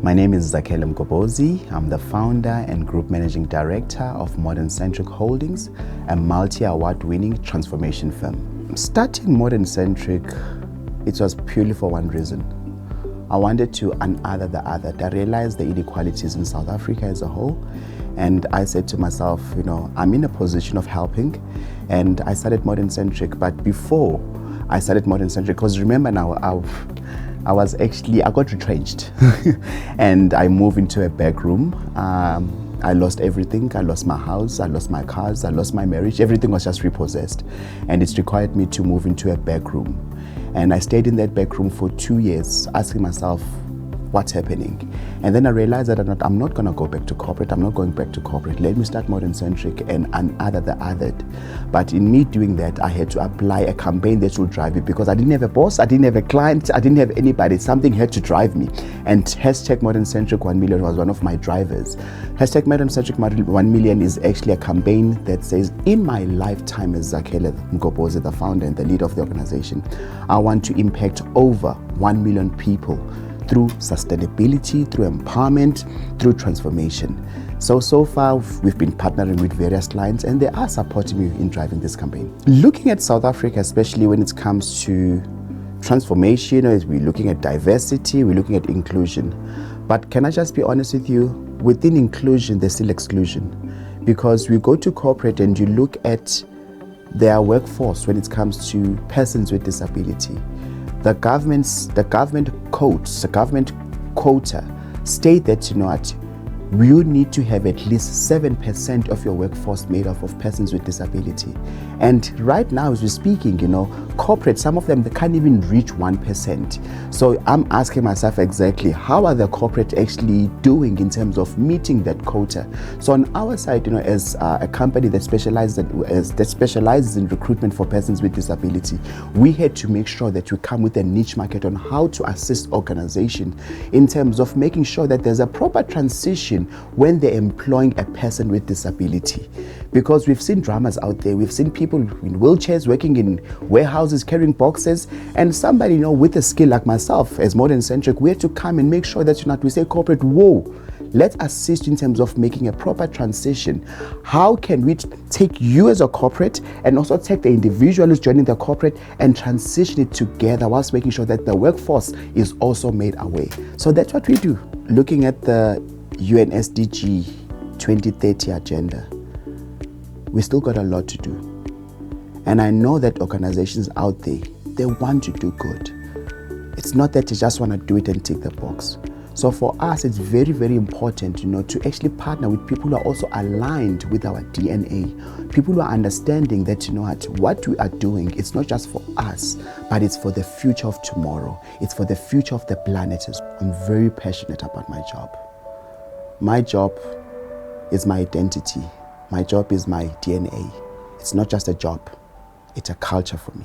My name is Zakhele Mgobhozi. I'm the founder and group managing director of Modern Centric Holdings, a multi-award-winning transformation firm. Starting Modern Centric, it was purely for one reason. I wanted to unother the other. I realized the inequalities in South Africa as a whole, and I said to myself, I'm in a position of helping, and I started Modern Centric. But before I started Modern Centric, because remember now, I got retrenched and I moved into a back room. I lost everything. I lost my house, I lost my cars, I lost my marriage. Everything was just repossessed, and it's required me to move into a back room. And I stayed in that back room for 2 years, asking myself, what's happening? And then I realized that I'm not going to go back to corporate. I'm not going back to corporate. Let me start Modern Centric and unother the othered. But in me doing that, I had to apply a campaign that would drive it, because I didn't have a boss, I didn't have a client, I didn't have anybody. Something had to drive me. And hashtag Modern Centric 1 million was one of my drivers. Hashtag Modern Centric 1 million is actually a campaign that says, in my lifetime as Zakhele Mgobhozi, the founder and the leader of the organization, I want to impact over 1 million people through sustainability, through empowerment, through transformation. So far, we've been partnering with various clients, and they are supporting me in driving this campaign. Looking at South Africa, especially when it comes to transformation, we're looking at diversity, we're looking at inclusion. But can I just be honest with you? Within inclusion, there's still exclusion. Because we go to corporate and you look at their workforce when it comes to persons with disability. The government quota state that, you need to have at least 7% of your workforce made up of persons with disability. And right now, as we're speaking, corporate, some of them, they can't even reach 1%. So I'm asking myself exactly, how are the corporate actually doing in terms of meeting that quota? So on our side, as a company that specializes in recruitment for persons with disability, we had to make sure that we come with a niche market on how to assist organizations in terms of making sure that there's a proper transition when they're employing a person with disability. Because we've seen dramas out there, we've seen people in wheelchairs working in warehouses carrying boxes, and somebody with a skill like myself as Modern Centric, we have to come and make sure that we say corporate, whoa, let's assist in terms of making a proper transition. How can we take you as a corporate and also take the individual who's joining the corporate and transition it together whilst making sure that the workforce is also made aware? So that's what we do. Looking at the UN SDG 2030 agenda, we still got a lot to do. And I know that organizations out there, they want to do good. It's not that you just want to do it and tick the box. So for us, it's very, very important, to actually partner with people who are also aligned with our DNA. People who are understanding that, what we are doing, it's not just for us, but it's for the future of tomorrow. It's for the future of the planet. I'm very passionate about my job. My job is my identity. My job is my DNA. It's not just a job, it's a culture for me.